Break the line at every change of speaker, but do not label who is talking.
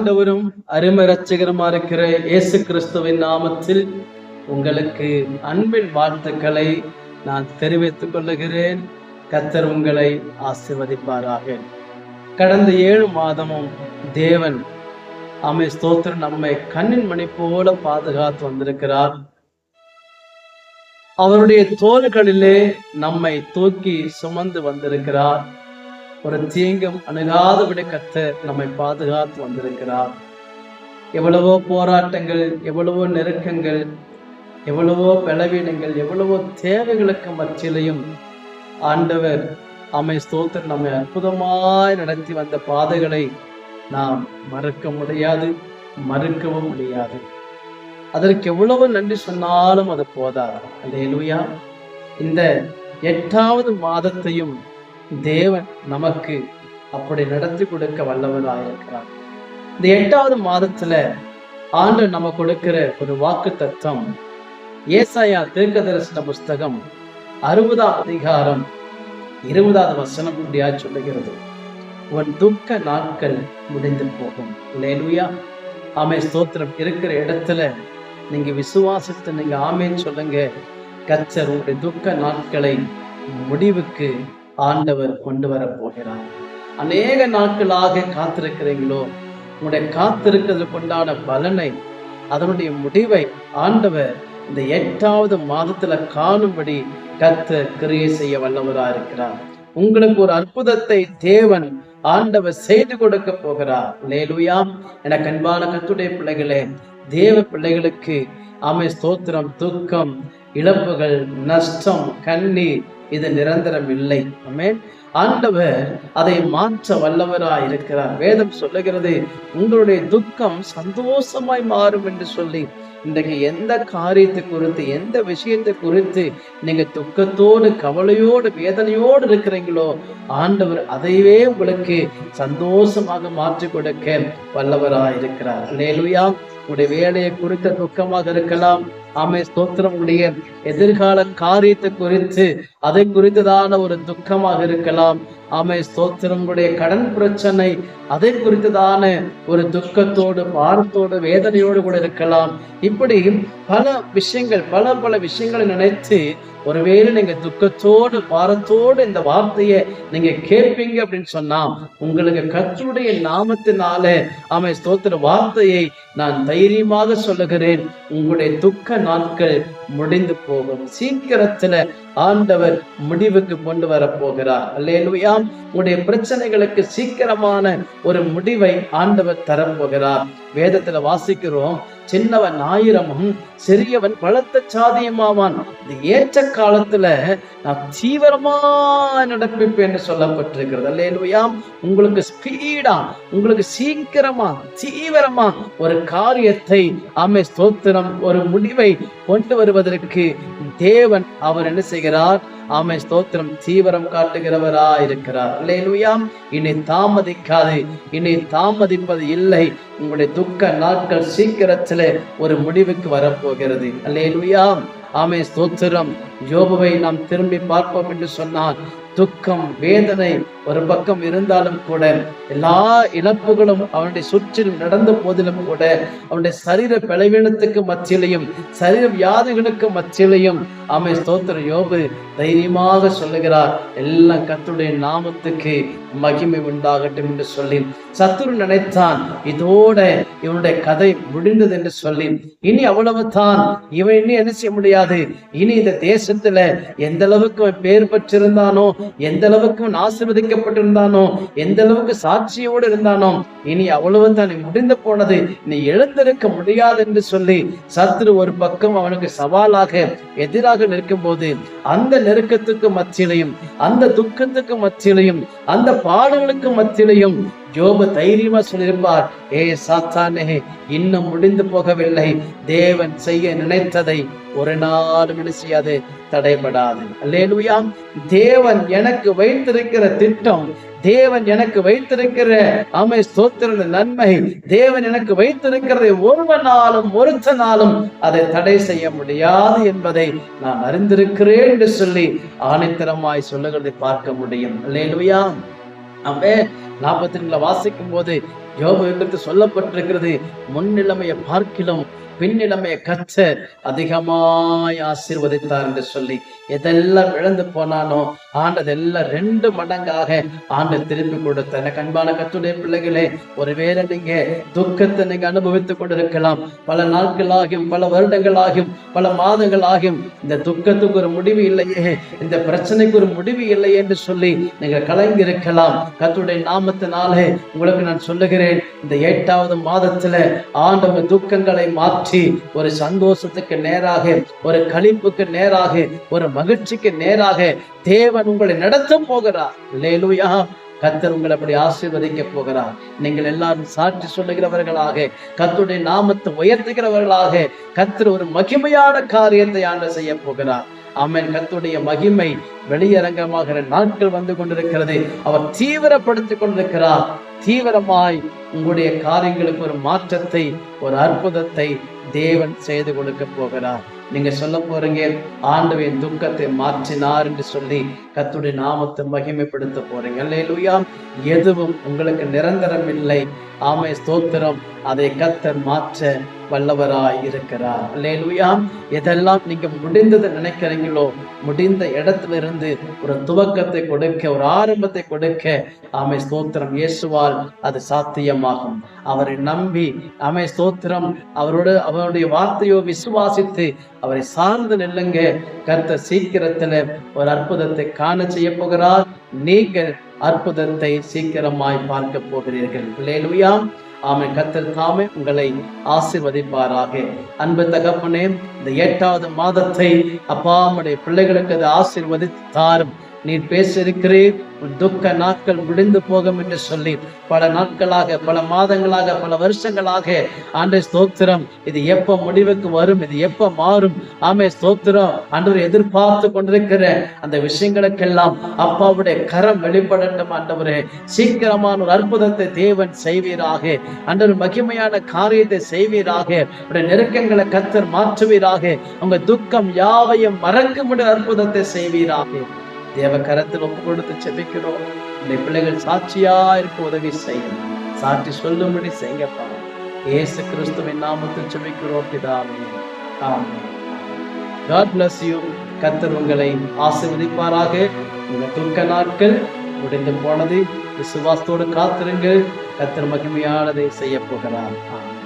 ஆண்டவரும் அருமை இரட்சகருமா இருக்கிற இயேசு கிறிஸ்துவின் நாமத்தில் உங்களுக்கு அன்பின் வாழ்த்துக்களை நான் தெரிவித்துக் கொள்ளுகிறேன். கர்த்தர் உங்களை ஆசீர்வதிப்பாராக. கடந்த 7 மாதமும் தேவன் ஸ்தோத்திரம் நம்மை கண்ணின் மணி போல பாதுகாத்து வந்திருக்கிறார். அவருடைய தோள்களிலே நம்மை தூக்கி சுமந்து வந்திருக்கிறார். ஒரு தீங்கும் அணுகாதபடி கர்த்தர் நம்மை பாதுகாத்து வந்திருக்கிறார். எவ்வளவோ போராட்டங்கள், எவ்வளவோ நெருக்கங்கள், எவ்வளவோ பலவீனங்கள், எவ்வளவோ தேவைகளுக்கு மத்தியிலையும் ஆண்டவர் ஸ்தோத்திரம் நம்மை அற்புதமாய் நடத்தி வந்த பாதைகளை நாம் மறக்க முடியாது, மறுக்கவும் முடியாது. அதற்கு எவ்வளவு நன்றி சொன்னாலும் அது போதாது. அல்லேலூயா. இந்த 8வது மாதத்தையும் தேவன் நமக்கு அப்படி நடத்தி கொடுக்க வல்லவராயிருக்கிறார். இந்த 8வது மாதத்துல ஆண்டவர் நம்ம கொடுக்கிற ஒரு வாக்கு தத்துவம் ஏசாயா தீர்க்கதரிசன புஸ்தகம் 60ஆம் அதிகாரம் 20வது வசனம் இப்படியா சொல்லுகிறது, உன் துக்க நாட்கள் முடிந்து போகும். அல்லேலூயா. ஸ்தோத்திரம். இருக்கிற இடத்துல நீங்க விசுவாசத்தை நீங்க ஆமேன்னு சொல்லுங்க. கர்த்தர் உங்களுடைய துக்க நாட்களை முடிவுக்கு ஆண்டவர் கொண்டு வர போகிறார். அநேக நாட்களாக காத்திருக்கிறீங்களோ, உங்களுடைய காத்திருக்கிறதுக்கு உண்டான பலனை, அதனுடைய முடிவை ஆண்டவர் இந்த 8வது மாதத்துல காணும்படி கர்த்தர் கிரியை செய்ய வல்லவரா இருக்கிறார். உங்களுக்கு ஒரு அற்புதத்தை தேவன் ஆண்டவர் செய்து கொடுக்க போகிறார். அல்லேலூயா. எனக்கு அன்பான கர்த்தருடைய பிள்ளைகளே, தேவ பிள்ளைகளுக்கு ஸ்தோத்திரம், துக்கம், இழப்புகள், நஷ்டம், கண்ணீர் இது நிரந்தரம் இல்லை. ஆமென். ஆண்டவர் அதை மாற்ற வல்லவராய் இருக்கிறார். வேதம் சொல்லுகிறது, உங்களுடைய துக்கம் சந்தோஷமாய் மாறும் என்று சொல்லி. இன்றைக்கு எந்த காரியத்தை குறித்து, எந்த விஷயத்தை குறித்து நீங்க துக்கத்தோடு, கவலையோடு, வேதனையோடு இருக்கிறீங்களோ, ஆண்டவர் அதையே உங்களுக்கு சந்தோஷமாக மாற்றி கொடுக்க வல்லவராய் இருக்கிறார். அல்லேலூயா. உங்களுடைய வேலையை குறித்த துக்கமாக இருக்கலாம். ஸ்தோத்திரம். உடைய எதிர்கால காரியத்தை குறித்து, அதை குறித்ததான ஒரு துக்கமாக இருக்கலாம். ஸ்தோத்திரம். உடைய கடன் பிரச்சனை, அதை குறித்ததான ஒரு துக்கத்தோடு, பாரத்தோடு, வேதனையோடு கூட இருக்கலாம். இப்படி பல விஷயங்கள், பல விஷயங்களை நினைத்து ஒருவேளை நீங்க துக்கத்தோடு, பாரத்தோடு இந்த வார்த்தையை நீங்க கேட்பீங்க அப்படின்னு சொன்னா, உங்களுக்கு கர்த்தருடைய நாமத்தினால ஸ்தோத்திர வார்த்தையை நான் தைரியமாக சொல்லுகிறேன், உங்களுடைய துக்க நாட்கள் முடிந்து போகும். சீக்கிரத்துல ஆண்டவர் முடிவுக்கு கொண்டு வர போகிறார். அல்லேலூயா. உங்களுடைய பிரச்சனைகளுக்கு சீக்கிரமான ஒரு முடிவை ஆண்டவர் தரப்போகிறார். வேதத்துல வாசிக்கிறோம், சின்னவன் 1000 சிறியவன் பலத்த சாதியமாவான். இது ஏற்ற காலத்துல நான் தீவிரமா நடப்பிப்பேன் என்று சொல்லப்பட்டிருக்கிறது. அல்லேலூயா. உங்களுக்கு ஸ்பீடா, உங்களுக்கு சீக்கிரமா, தீவிரமா ஒரு காரியத்தை ஸ்தோத்திரம், ஒரு முடிவை கொண்டு வருவதற்கு தேவன் அவர் என்ன செய்கிறார்? ஸ்தோத்திரம், தீவிரம் காட்டுகிறவரா இருக்கிறார். அல்லேலூயா. இனி தாமதிக்காது, இனி தாமதிப்பது இல்லை. உங்களுடைய துக்க நாட்கள் சீக்கிரத்திலே ஒரு முடிவுக்கு வரப்போகிறது. அல்லேலூயா. ஸ்தோத்திரம். யோபுவை நாம் திரும்பி பார்ப்போம் என்று சொன்னால், துக்கம், வேதனை ஒரு பக்கம் இருந்தாலும் கூட, எல்லா இழப்புகளும் அவனுடைய சுற்றிலும் நடந்த போதிலும் கூட, அவனுடைய சரீர பலவீனத்துக்கு மத்தியிலையும், சரீர வியாதிகளுக்கு மத்தியிலையும் ஸ்தோத்திர யோபு தைரியமாக சொல்லுகிறார், எல்லாம் கர்த்தருடைய நாமத்துக்கு மகிமை உண்டாகட்டும் என்று சொல்லி. சத்துரு நினைத்தான், இதோட இவனுடைய கதை முடிந்தது என்று சொல்லி, இனி அவ்வளவுதான், இவன் இனி என்ன செய்ய முடியாது, இனி இந்த தேசத்துல எந்த அளவுக்கு பேர் பெற்றிருந்தானோ, எந்த அளவுக்கு ஆசீர்வதிக்கப்பட்டிருந்தானோ, எந்த அளவுக்கு சாட்சியோடு இருந்தானோ, இனி அவ்வளவுதான், முடிந்து போனது, நீ எழுந்திருக்க முடியாது என்று சொல்லி சத்துரு ஒரு பக்கம் அவனுக்கு சவாலாக எதிராக நிற்கும் போது, அந்த நெருக்கத்துக்கு மத்தியிலையும், அந்த துக்கத்துக்கு மத்தியிலையும், அந்த பாடுகளுக்கு மத்தியிலையும் யோபு தைரியமா சொல்லியிருப்பார், சாத்தானே, இன்னும் முடிந்து போகவில்லை. தேவன் செய்ய நினைத்ததை ஒரு நாளும் என்ன செய்யாது, தடைபடாது. அல்லேலூயா. தேவன் எனக்கு வைத்திருக்கிற திட்டம், தேவன் எனக்கு வைத்திருக்கிற ஸ்தோத்திர நன்மை, தேவன் எனக்கு வைத்திருக்கிறதை ஒருத்தனாலும் அதை தடை செய்ய முடியாது என்பதை நான் அறிந்திருக்கிறேன் என்று சொல்லி ஆணித்தரமாய் சொல்லுகிறதை பார்க்க முடியும். அல்லேலூயா. 42 வாசிக்கும் போது, யோபுவை குறித்து சொல்லப்பட்டிருக்கிறது, முன்னிலைமையை பார்க்கிலும் பின்னிலைமையை கர்த்தர் அதிகமாய் ஆசீர்வதித்தார் என்று சொல்லி. எதெல்லாம் இழந்து போனானோ ஆண்டதெல்லாம் 2 மடங்காக ஆண்டு திருப்பி கொடுத்த. எனக்கு அன்பான கர்த்தருடைய பிள்ளைகளே, ஒருவேளை நீங்க துக்கத்தை நீங்க அனுபவித்துக் கொண்டிருக்கலாம். பல நாட்களாகியும், பல வருடங்களாகியும், பல மாதங்களாகியும் இந்த துக்கத்துக்கு ஒரு முடிவு இல்லையே, இந்த பிரச்சனைக்கு ஒரு முடிவு இல்லையே என்று சொல்லி நீங்க கலங்கி இருக்கலாம். கர்த்தருடைய நாமத்தினாலே உங்களுக்கு நான் சொல்லுகிறேன், இந்த 8வது மாதத்துல ஆண்டவர் துக்கங்களை மாற்றி ஒரு சந்தோஷத்துக்கு நேராக, ஒரு களிப்புக்கு நேராக, ஒரு மகிழ்ச்சிக்கு நேராக தேவன் உங்களை நடத்த போகிறார். அல்லேலூயா. கர்த்தர் உங்களை அப்படி ஆசீர்வதிக்க போகிறார். நீங்கள் எல்லாரும் சாட்சி சொல்லுகிறவர்களாக, கர்த்தருடைய நாமத்தை உயர்த்துகிறவர்களாக, கர்த்தர் ஒரு மகிமையான காரியத்தை ஆண்டு செய்ய போகிறார். ஆமென். கர்த்தருடைய மகிமை வெளியரங்கமாகிற நாட்கள் வந்து கொண்டிருக்கிறது. அவர் தீவிரப்படுத்திக் கொண்டிருக்கிறார். தீவிரமாய் உங்களுடைய காரியங்களுக்கு ஒரு மாற்றத்தை, ஒரு அற்புதத்தை தேவன் செய்து கொடுக்க போகிறார். நீங்க சொல்ல போறீங்க, ஆண்டவரின் துக்கத்தை மாற்றினார் என்று சொல்லி கர்த்தருடைய நாமத்தை மகிமைப்படுத்த போறீங்க. அல்லேலூயா. எதுவும் உங்களுக்கு நிரந்தரம் இல்லை. ஆமே, ஸ்தோத்திரம். அதை கர்த்தர் மாற்ற வல்லவராய் இருக்கிறார். அல்லேலூயா. எதெல்லாம் நீங்க முடிந்ததை நினைக்கிறீங்களோ, முடிந்த இடத்துல இருந்து ஒரு துவக்கத்தை கொடுக்க, ஒரு ஆரம்பத்தை கொடுக்க, ஆமே ஸ்தோத்திரம், இயேசுவால் அது சாத்தியமாகும். அவரை நம்பி, ஆமே ஸ்தோத்திரம், அவருடைய வார்த்தையோ விசுவாசித்து அவரை சார்ந்து நில்லுங்க. கர்த்தர் சீக்கிரத்துல ஒரு அற்புதத்தை காண செய்ய போகிறார். நீங்கள் அற்புதத்தை சீக்கிரமாய் பார்க்க போகிறீர்கள். அல்லேலூயா. ஆமென். கர்த்தர் தாமே உங்களை ஆசீர்வதிப்பாராக. அன்பு தகப்பனே, இந்த 8வது மாதத்தை அப்பா உம்முடைய பிள்ளைகளுக்கு அது ஆசீர்வதித்தாரும். நீர் பேசியிருக்கிறீர், துக்க நாட்கள் முடிந்து போகும் என்று சொல்லி பல நாட்களாக, பல மாதங்களாக, பல வருஷங்களாக ஆண்டே ஸ்தோத்திரம், இது எப்ப முடிவுக்கு வரும், இது எப்ப மாறும், ஆமே ஸ்தோத்திரம், ஆண்டவர் எதிர்பார்த்து கொண்டிருக்கிற அந்த விஷயங்களுக்கெல்லாம் அப்பாவுடைய கரம் வெளிப்படட்டும். ஆண்டவரே, சீக்கிரமான ஒரு அற்புதத்தை தேவன் செய்வீராக. ஆண்டவர் மகிமையான காரியத்தை செய்வீராக. உடைய நெருக்கங்களை கர்த்தர் மாற்றுவீராக. உங்க துக்கம் யாவையும் மறக்கும் அற்புதத்தை செய்வீராக. தேவ கரத்தில் ஒப்பு கொடுத்து செபிக்கிறோம். உடைய பிள்ளைகள் சாட்சியா இருக்க உதவி செய்யணும். சாட்சி சொல்லும்படி செய்யப்பா. இயேசு கிறிஸ்துவின் நாமத்தில் செபிக்கிறோம் பிதாவே. ஆமென். God bless you. கர்த்தர் உங்களை ஆசீர்வதிப்பாராக. உங்க துக்க நாட்கள் முடிந்து போனது. விசுவாசத்தோடு காத்திருங்கள். கர்த்தர் மகிமையானதை செய்ய போகிறார். ஆமென்.